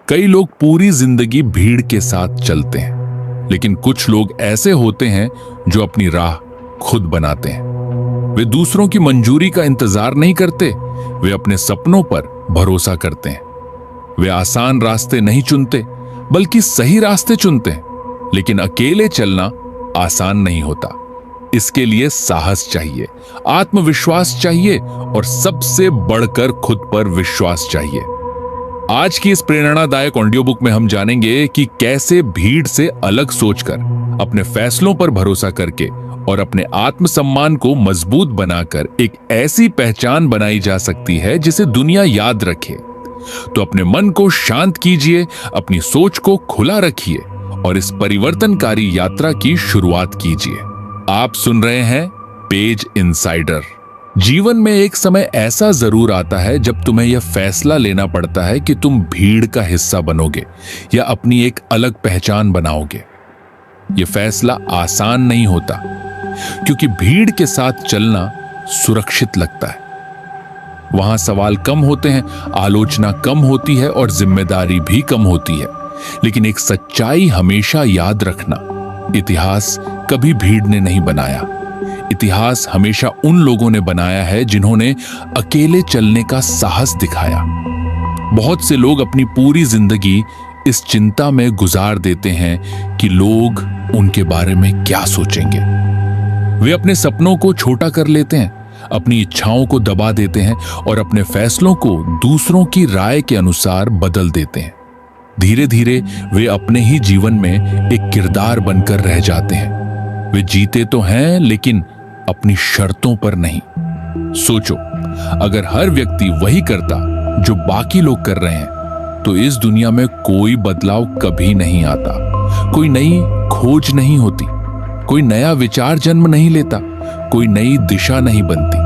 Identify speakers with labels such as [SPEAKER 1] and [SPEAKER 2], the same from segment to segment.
[SPEAKER 1] कई लोग पूरी जिंदगी भीड़ के साथ चलते हैं, लेकिन कुछ लोग ऐसे होते हैं जो अपनी राह खुद बनाते हैं। वे दूसरों की मंजूरी का इंतजार नहीं करते, वे अपने सपनों पर भरोसा करते हैं। वे आसान रास्ते नहीं चुनते, बल्कि सही रास्ते चुनते हैं। लेकिन अकेले चलना आसान नहीं होता। इसके लिए साहस चाहिए, आत्मविश्वास चाहिए और सबसे बढ़कर खुद पर विश्वास चाहिए। आज की इस प्रेरणादायक ऑडियो बुक में हम जानेंगे कि कैसे भीड़ से अलग सोचकर, अपने फैसलों पर भरोसा करके और अपने आत्मसम्मान को मजबूत बनाकर एक ऐसी पहचान बनाई जा सकती है जिसे दुनिया याद रखे। तो अपने मन को शांत कीजिए, अपनी सोच को खुला रखिए और इस परिवर्तनकारी यात्रा की शुरुआत कीजिए। आप सुन रहे हैं पेज इनसाइडर। जीवन में एक समय ऐसा जरूर आता है जब तुम्हें यह फैसला लेना पड़ता है कि तुम भीड़ का हिस्सा बनोगे या अपनी एक अलग पहचान बनाओगे। यह फैसला आसान नहीं होता, क्योंकि भीड़ के साथ चलना सुरक्षित लगता है। वहां सवाल कम होते हैं, आलोचना कम होती है और जिम्मेदारी भी कम होती है। लेकिन एक सच्चाई हमेशा याद रखना, इतिहास कभी भीड़ ने नहीं बनाया। इतिहास हमेशा उन लोगों ने बनाया है जिन्होंने अकेले चलने का साहस दिखाया। बहुत से लोग अपनी पूरी जिंदगी इस चिंता में गुजार देते हैं कि लोग उनके बारे में क्या सोचेंगे। वे अपने सपनों को छोटा कर लेते हैं, अपनी इच्छाओं को दबा देते हैं और अपने फैसलों को दूसरों की राय के अनुसार बदल देते हैं। धीरे धीरे वे अपने ही जीवन में एक किरदार बनकर रह जाते हैं। वे जीते तो हैं, लेकिन अपनी शर्तों पर नहीं। सोचो, अगर हर व्यक्ति वही करता जो बाकी लोग कर रहे हैं, तो इस दुनिया में कोई बदलाव कभी नहीं आता, कोई नई खोज नहीं होती, कोई नया विचार जन्म नहीं लेता, कोई नई दिशा नहीं बनती।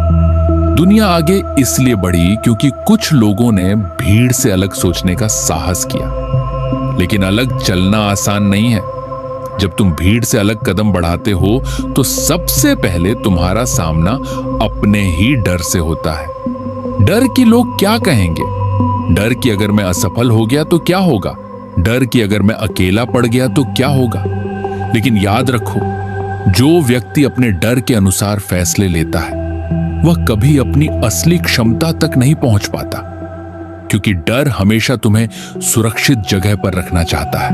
[SPEAKER 1] दुनिया आगे इसलिए बढ़ी क्योंकि कुछ लोगों ने भीड़ से अलग सोचने का साहस किया। लेकिन अलग चलना आसान नहीं है। जब तुम भीड़ से अलग कदम बढ़ाते हो तो सबसे पहले तुम्हारा सामना अपने ही डर से होता है। डर कि लोग क्या कहेंगे, डर कि अगर मैं असफल हो गया तो क्या होगा, डर कि अगर मैं अकेला पड़ गया तो क्या होगा। लेकिन याद रखो, जो व्यक्ति अपने डर के अनुसार फैसले लेता है वह कभी अपनी असली क्षमता तक नहीं पहुंच पाता, क्योंकि डर हमेशा तुम्हें सुरक्षित जगह पर रखना चाहता है,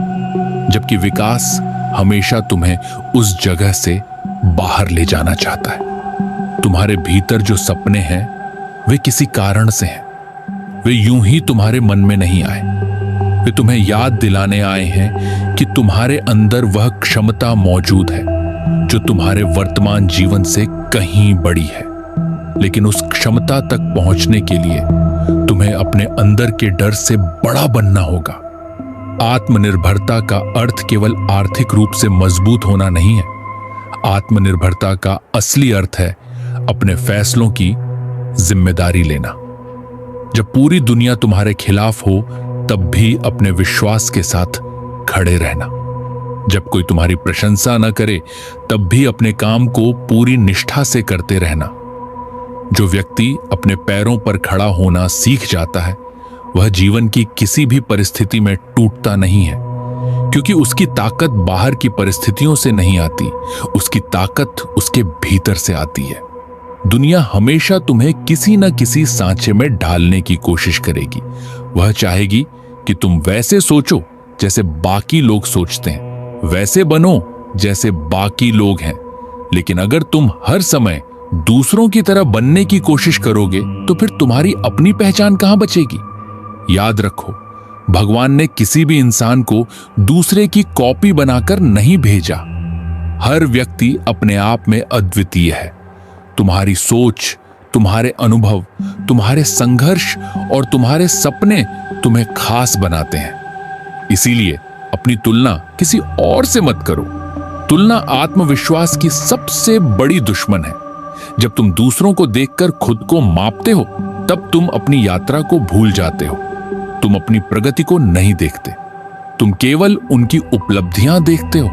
[SPEAKER 1] जबकि विकास हमेशा तुम्हें उस जगह से बाहर ले जाना चाहता है। तुम्हारे भीतर जो सपने हैं वे किसी कारण से हैं। वे यूं ही तुम्हारे मन में नहीं आए। वे तुम्हें याद दिलाने आए हैं कि तुम्हारे अंदर वह क्षमता मौजूद है जो तुम्हारे वर्तमान जीवन से कहीं बड़ी है। लेकिन उस क्षमता तक पहुंचने के लिए तुम्हें अपने अंदर के डर से बड़ा बनना होगा। आत्मनिर्भरता का अर्थ केवल आर्थिक रूप से मजबूत होना नहीं है। आत्मनिर्भरता का असली अर्थ है अपने फैसलों की जिम्मेदारी लेना। जब पूरी दुनिया तुम्हारे खिलाफ हो, तब भी अपने विश्वास के साथ खड़े रहना। जब कोई तुम्हारी प्रशंसा न करे, तब भी अपने काम को पूरी निष्ठा से करते रहना। जो व्यक्ति अपने पैरों पर खड़ा होना सीख जाता है, वह जीवन की किसी भी परिस्थिति में टूटता नहीं है, क्योंकि उसकी ताकत बाहर की परिस्थितियों से नहीं आती, उसकी ताकत उसके भीतर से आती है। दुनिया हमेशा तुम्हें किसी न किसी सांचे में ढालने की कोशिश करेगी। वह चाहेगी कि तुम वैसे सोचो जैसे बाकी लोग सोचते हैं, वैसे बनो जैसे बाकी लोग हैं। लेकिन अगर तुम हर समय दूसरों की तरह बनने की कोशिश करोगे, तो फिर तुम्हारी अपनी पहचान कहां बचेगी। याद रखो, भगवान ने किसी भी इंसान को दूसरे की कॉपी बनाकर नहीं भेजा। हर व्यक्ति अपने आप में अद्वितीय है। तुम्हारी सोच, तुम्हारे अनुभव, तुम्हारे संघर्ष और तुम्हारे सपने तुम्हें खास बनाते हैं। इसीलिए अपनी तुलना किसी और से मत करो। तुलना आत्मविश्वास की सबसे बड़ी दुश्मन है। जब तुम दूसरों को देखकर खुद को मापते हो, तब तुम अपनी यात्रा को भूल जाते हो। तुम अपनी प्रगति को नहीं देखते, तुम केवल उनकी उपलब्धियां देखते हो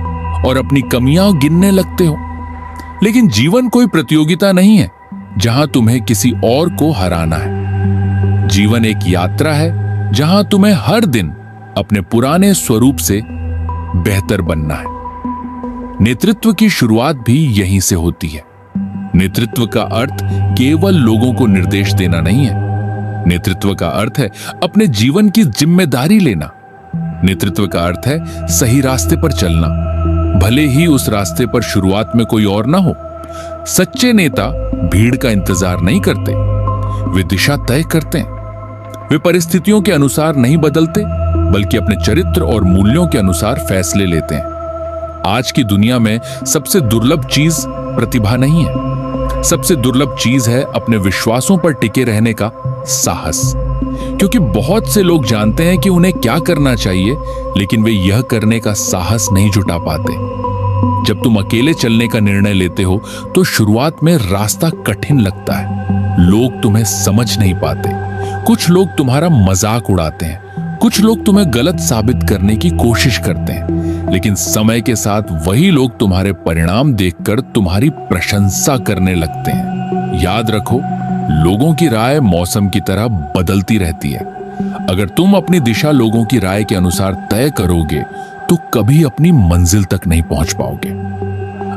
[SPEAKER 1] और अपनी कमियां गिनने लगते हो। लेकिन जीवन कोई प्रतियोगिता नहीं है जहां तुम्हें किसी और को हराना है। जीवन एक यात्रा है जहां तुम्हें हर दिन अपने पुराने स्वरूप से बेहतर बनना है। नेतृत्व की शुरुआत भी यहीं से होती है। नेतृत्व का अर्थ केवल लोगों को निर्देश देना नहीं है। नेतृत्व का अर्थ है अपने जीवन की जिम्मेदारी लेना। नेतृत्व का अर्थ है सही रास्ते पर चलना, भले ही उस रास्ते पर शुरुआत में कोई और ना हो। सच्चे नेता भीड़ का इंतजार नहीं करते, वे दिशा तय करते हैं। वे परिस्थितियों के अनुसार नहीं बदलते, बल्कि अपने चरित्र और मूल्यों के अनुसार फैसले लेते हैं। आज की दुनिया में सबसे दुर्लभ चीज प्रतिभा नहीं है, सबसे दुर्लभ चीज है अपने विश्वासों पर टिके रहने का साहस। क्योंकि बहुत से लोग जानते हैं कि उन्हें क्या करना चाहिए, लेकिन वे यह करने का साहस नहीं जुटा पाते। जब तुम अकेले चलने का निर्णय लेते हो तो शुरुआत में रास्ता कठिन लगता है। लोग तुम्हें समझ नहीं पाते, कुछ लोग तुम्हारा मजाक उड़ाते हैं, कुछ लोग तुम्हें गलत साबित करने की कोशिश करते हैं, लेकिन समय के साथ वही लोग तुम्हारे परिणाम देखकर तुम्हारी प्रशंसा करने लगते हैं। याद रखो, लोगों की राय मौसम की तरह बदलती रहती है। अगर तुम अपनी दिशा लोगों की राय के अनुसार तय करोगे तो कभी अपनी मंजिल तक नहीं पहुंच पाओगे।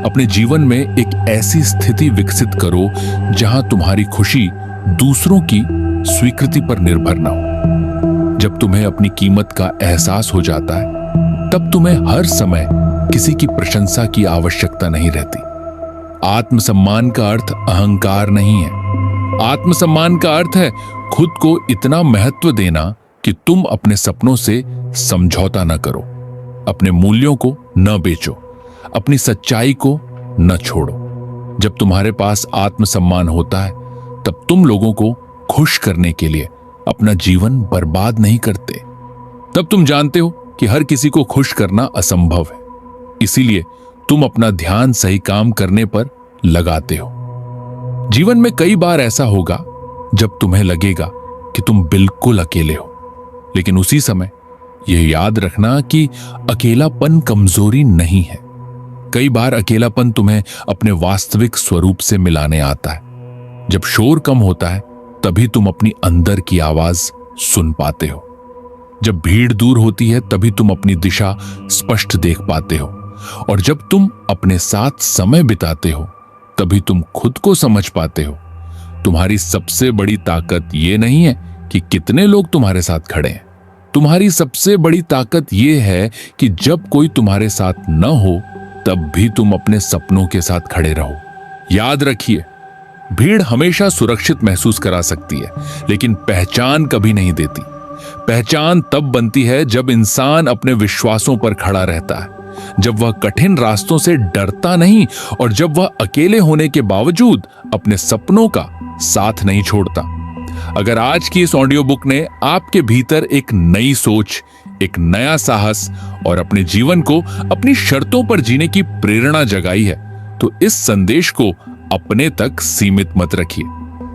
[SPEAKER 1] अपने जीवन में एक ऐसी स्थिति विकसित करो जहां तुम्हारी खुशी दूसरों की स्वीकृति पर निर्भर न हो। जब तुम्हें अपनी कीमत का एहसास हो जाता है, तब तुम्हें हर समय किसी की प्रशंसा की आवश्यकता नहीं रहती। आत्मसम्मान का अर्थ अहंकार नहीं है। आत्मसम्मान का अर्थ है खुद को इतना महत्व देना कि तुम अपने सपनों से समझौता न करो, अपने मूल्यों को न बेचो, अपनी सच्चाई को न छोड़ो। जब तुम्हारे पास आत्मसम्मान होता है, तब तुम लोगों को खुश करने के लिए अपना जीवन बर्बाद नहीं करते। तब तुम जानते हो कि हर किसी को खुश करना असंभव है, इसीलिए तुम अपना ध्यान सही काम करने पर लगाते हो। जीवन में कई बार ऐसा होगा जब तुम्हें लगेगा कि तुम बिल्कुल अकेले हो, लेकिन उसी समय यह याद रखना कि अकेलापन कमजोरी नहीं है। कई बार अकेलापन तुम्हें अपने वास्तविक स्वरूप से मिलाने आता है। जब शोर कम होता है, तभी तुम अपनी अंदर की आवाज सुन पाते हो। जब भीड़ दूर होती है, तभी तुम अपनी दिशा स्पष्ट देख पाते हो। और जब तुम अपने साथ समय बिताते हो, तभी तुम खुद को समझ पाते हो। तुम्हारी सबसे बड़ी ताकत यह नहीं है कि कितने लोग तुम्हारे साथ खड़े हैं। तुम्हारी सबसे बड़ी ताकत यह है कि जब कोई तुम्हारे साथ न हो, तब भी तुम अपने सपनों के साथ खड़े रहो। याद रखिए, भीड़ हमेशा सुरक्षित महसूस करा सकती है, लेकिन पहचान कभी नहीं देती। पहचान तब बनती है जब इंसान अपने विश्वासों पर खड़ा रहता है, जब वह कठिन रास्तों से डरता नहीं और जब वह अकेले होने के बावजूद अपने सपनों का साथ नहीं छोड़ता। अगर आज की इस ऑडियो बुक ने आपके भीतर एक नई सोच, एक नया साहस और अपने जीवन को अपनी शर्तों पर जीने की प्रेरणा जगाई है, तो इस संदेश को अपने तक सीमित मत रखिए।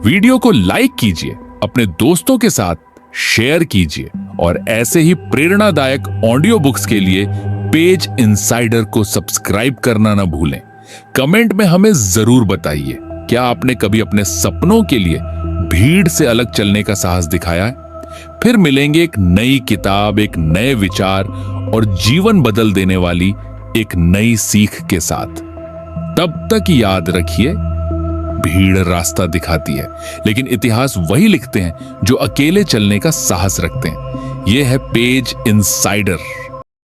[SPEAKER 1] वीडियो को लाइक कीजिए, अपने दोस्तों के साथ शेयर कीजिए और ऐसे ही प्रेरणादायक ऑडियो बुक्स के लिए पेज इनसाइडर को सब्सक्राइब करना ना भूलें। कमेंट में हमें जरूर बताइए, क्या आपने कभी अपने सपनों के लिए भीड़ से अलग चलने का साहस दिखाया है? फिर मिलेंगे एक नई किताब, एक नए विचार और जीवन बदल देने वाली एक नई सीख के साथ। तब तक याद रखिए, भीड़ रास्ता दिखाती है, लेकिन इतिहास वही लिखते हैं जो अकेले चलने का साहस रखते हैं। यह है पेज इनसाइडर।